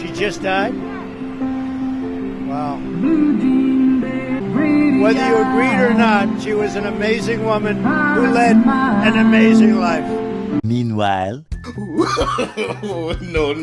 She just died? Wow. Whether you agreed or not, she was an amazing woman who led an amazing life. Meanwhile... No.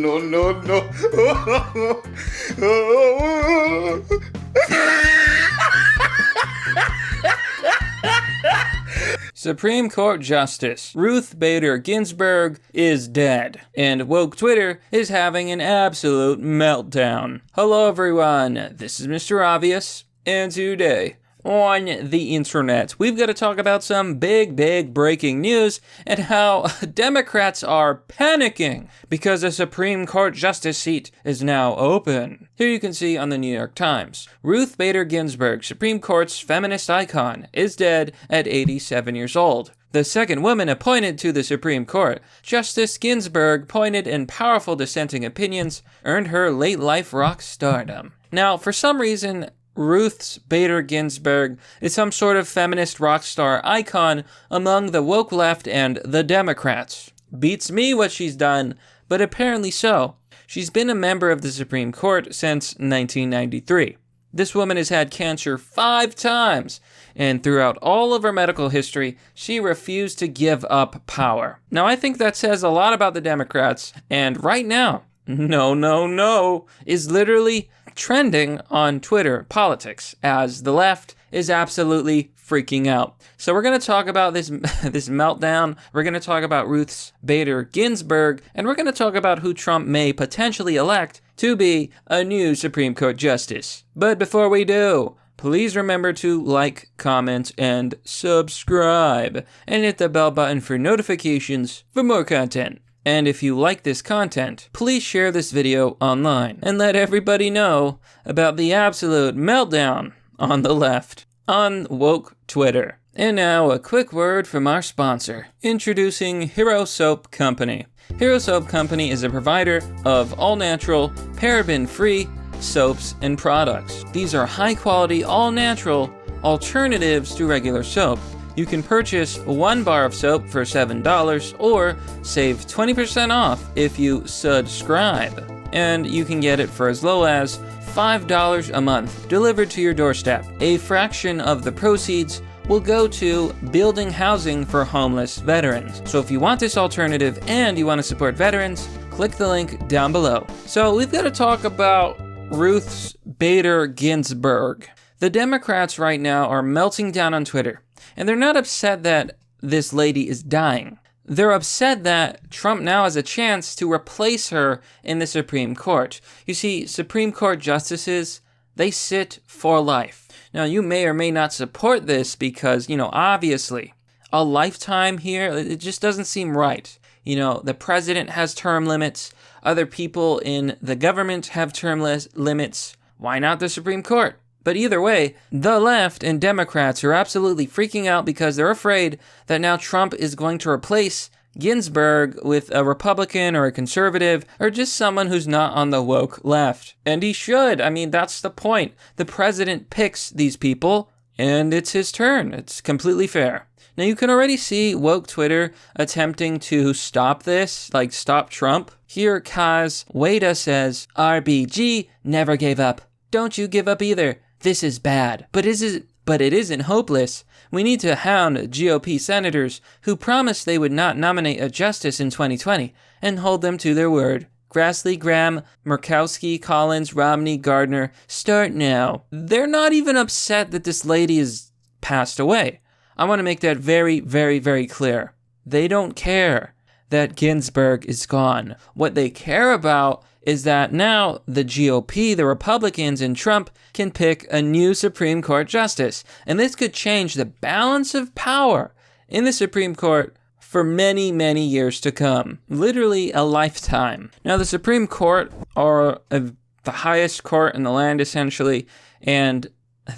Supreme Court Justice Ruth Bader Ginsburg is dead, and woke Twitter is having an absolute meltdown. Hello everyone, this is Mr. Obvious, and today on the internet, we've got to talk about some big breaking news and how Democrats are panicking because a Supreme Court justice seat is now open. Here you can see on the New York Times, Ruth Bader Ginsburg, Supreme Court's feminist icon, is dead at 87 years old. The second woman appointed to the Supreme Court, Justice Ginsburg, pointed and powerful dissenting opinions, earned her late-life rock stardom. Now, for some reason, Ruth Bader Ginsburg is some sort of feminist rock star icon among the woke left and the Democrats. Beats me what she's done, but apparently so. She's been a member of the Supreme Court since 1993. This woman has had cancer 5 times, and throughout all of her medical history, she refused to give up power. Now, I think that says a lot about the Democrats, and right now, no, is literally trending on Twitter politics, as the left is absolutely freaking out. So we're going to talk about this meltdown, we're going to talk about Ruth Bader Ginsburg, and we're going to talk about who Trump may potentially elect to be a new Supreme Court justice. But before we do, please remember to like, comment, and subscribe, and hit the bell button for notifications for more content. And if you like this content, please share this video online and let everybody know about the absolute meltdown on the left on woke Twitter. And now a quick word from our sponsor, introducing Hero Soap Company. Hero Soap Company is a provider of all-natural, paraben-free soaps and products. These are high-quality, all-natural alternatives to regular soap. You can purchase 1 bar of soap for $7 or save 20% off if you subscribe. And you can get it for as low as $5 a month delivered to your doorstep. A fraction of the proceeds will go to building housing for homeless veterans. So if you want this alternative and you want to support veterans, click the link down below. So we've got to talk about Ruth Bader Ginsburg. The Democrats right now are melting down on Twitter. And they're not upset that this lady is dying. They're upset that Trump now has a chance to replace her in the Supreme Court. You see, Supreme Court justices, they sit for life. Now, you may or may not support this because, obviously, a lifetime here, it just doesn't seem right. The president has term limits. Other people in the government have term limits. Why not the Supreme Court? But either way, the left and Democrats are absolutely freaking out because they're afraid that now Trump is going to replace Ginsburg with a Republican or a conservative or just someone who's not on the woke left. And he should. I mean, that's the point. The president picks these people, and it's his turn. It's completely fair. Now, you can already see woke Twitter attempting to stop this, like stop Trump. Here, Kaz Wada says, RBG never gave up. Don't you give up either. This is bad, but it isn't hopeless. We need to hound GOP senators who promised they would not nominate a justice in 2020 and hold them to their word. Grassley, Graham, Murkowski, Collins, Romney, Gardner, start now. They're not even upset that this lady has passed away. I want to make that very clear. They don't care that Ginsburg is gone. What they care about is that now the GOP, the Republicans, and Trump can pick a new Supreme Court justice. And this could change the balance of power in the Supreme Court for many years to come. Literally a lifetime. Now, the Supreme Court are the highest court in the land, essentially, and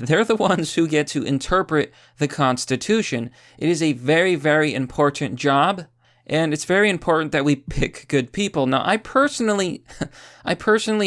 they're the ones who get to interpret the Constitution. It is a very important job. And it's very important that we pick good people. Now, I personally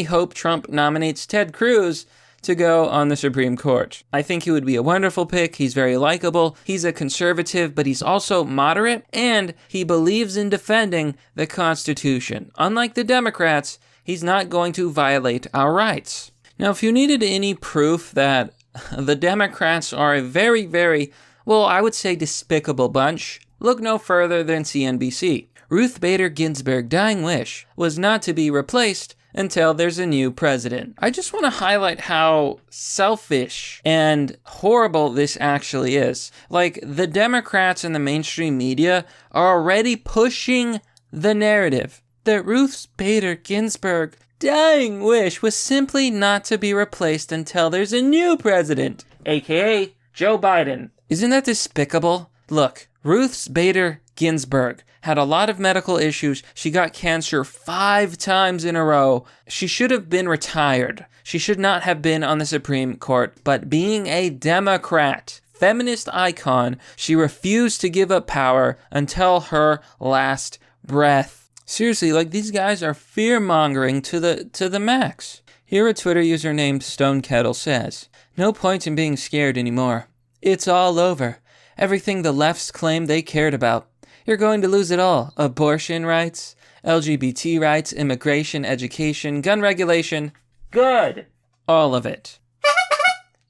hope Trump nominates Ted Cruz to go on the Supreme Court. I think he would be a wonderful pick. He's very likable. He's a conservative, but he's also moderate, and he believes in defending the Constitution. Unlike the Democrats, He's not going to violate our rights. Now, if you needed any proof that the Democrats are a very, very, well, I would say despicable bunch, look no further than CNBC. Ruth Bader Ginsburg's dying wish was not to be replaced until there's a new president. I just want to highlight how selfish and horrible this actually is. Like, the Democrats and the mainstream media are already pushing the narrative that Ruth Bader Ginsburg's dying wish was simply not to be replaced until there's a new president, aka Joe Biden. Isn't that despicable? Look, Ruth Bader Ginsburg had a lot of medical issues. She got cancer 5 times in a row. She should have been retired. She should not have been on the Supreme Court. But being a Democrat, feminist icon, she refused to give up power until her last breath. Seriously, like, these guys are fear-mongering to the max. Here a Twitter user named Stone Kettle says, "No point in being scared anymore. It's all over. Everything the lefts claimed they cared about. You're going to lose it all. Abortion rights, LGBT rights, immigration, education, gun regulation. Good. All of it.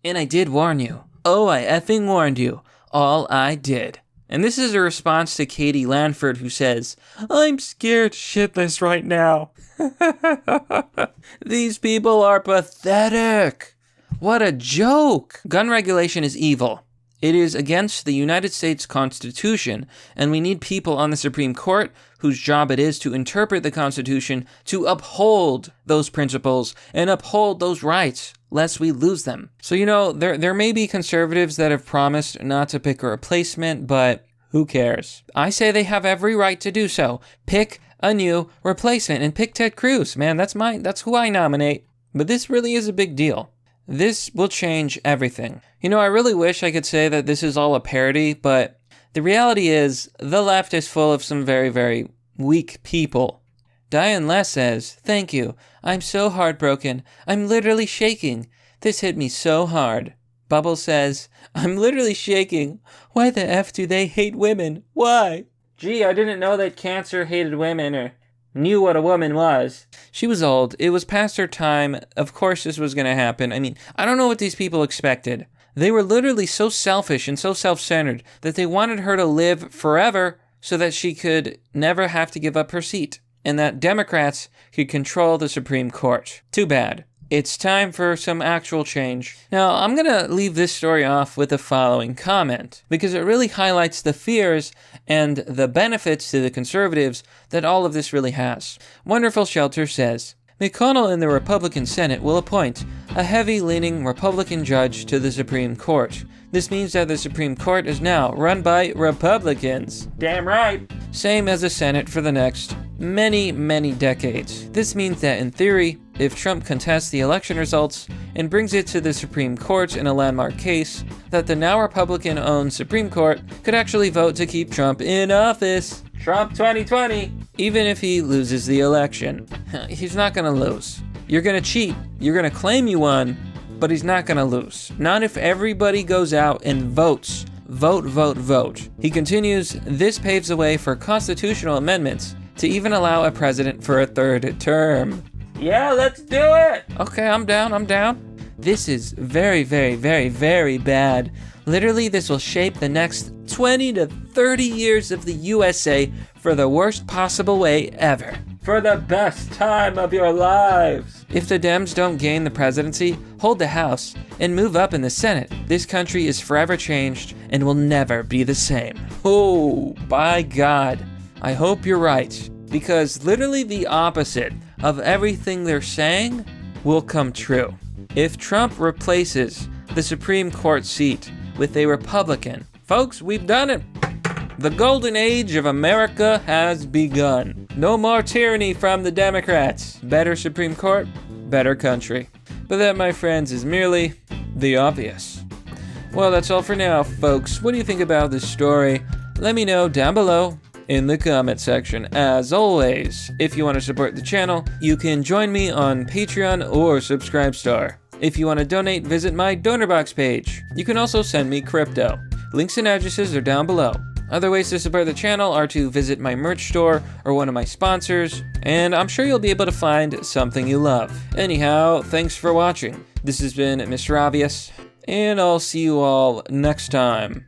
And I did warn you. Oh, I effing warned you. All I did." And this is a response to Katie Lanford, who says, "I'm scared shitless right now." These people are pathetic. What a joke. Gun regulation is evil. It is against the United States Constitution, and we need people on the Supreme Court whose job it is to interpret the Constitution to uphold those principles and uphold those rights, lest we lose them. So, there may be conservatives that have promised not to pick a replacement, but who cares? I say they have every right to do so. Pick a new replacement and pick Ted Cruz. Man, that's who I nominate. But this really is a big deal. This will change everything. I really wish I could say that this is all a parody, but the reality is the left is full of some very, very weak people. Diane Les says, "Thank you. I'm so heartbroken. I'm literally shaking. This hit me so hard." Bubble says, "I'm literally shaking. Why the F do they hate women? Why?" Gee, I didn't know that cancer hated women or knew what a woman was. She was old. It was past her time. Of course this was going to happen. I don't know what these people expected. They were literally so selfish and so self-centered that they wanted her to live forever so that she could never have to give up her seat, and that Democrats could control the Supreme Court. Too bad. It's time for some actual change. Now, I'm going to leave this story off with the following comment, because it really highlights the fears and the benefits to the conservatives that all of this really has. Wonderful Shelter says, "McConnell in the Republican Senate will appoint a heavy-leaning Republican judge to the Supreme Court. This means that the Supreme Court is now run by Republicans." Damn right. Same as the Senate for the next many, many decades. This means that in theory, if Trump contests the election results and brings it to the Supreme Court in a landmark case, that the now Republican-owned Supreme Court could actually vote to keep Trump in office. Trump 2020. Even if he loses the election. He's not gonna lose. You're gonna cheat. You're gonna claim you won, but he's not gonna lose. Not if everybody goes out and votes. Vote, vote, vote. He continues, "This paves the way for constitutional amendments to even allow a president for a 3rd term." Yeah, let's do it! Okay, I'm down. This is very, very, very, very bad. Literally, this will shape the next 20 to 30 years of the USA for the worst possible way ever. For the best time of your lives. If the Dems don't gain the presidency, hold the House, and move up in the Senate, this country is forever changed and will never be the same. Oh, by God. I hope you're right, because literally the opposite of everything they're saying will come true. If Trump replaces the Supreme Court seat with a Republican, folks, we've done it. The golden age of America has begun. No more tyranny from the Democrats. Better Supreme Court, better country. But that, my friends, is merely the obvious. Well, that's all for now, folks. What do you think about this story? Let me know down below in the comment section. As always, if you want to support the channel, you can join me on Patreon or Subscribestar. If you want to donate, visit my donor box page. You can also send me crypto. Links and addresses are down below. Other ways to support the channel are to visit my merch store or one of my sponsors, and I'm sure you'll be able to find something you love. Anyhow, thanks for watching. This has been Mr. Obvious, and I'll see you all next time.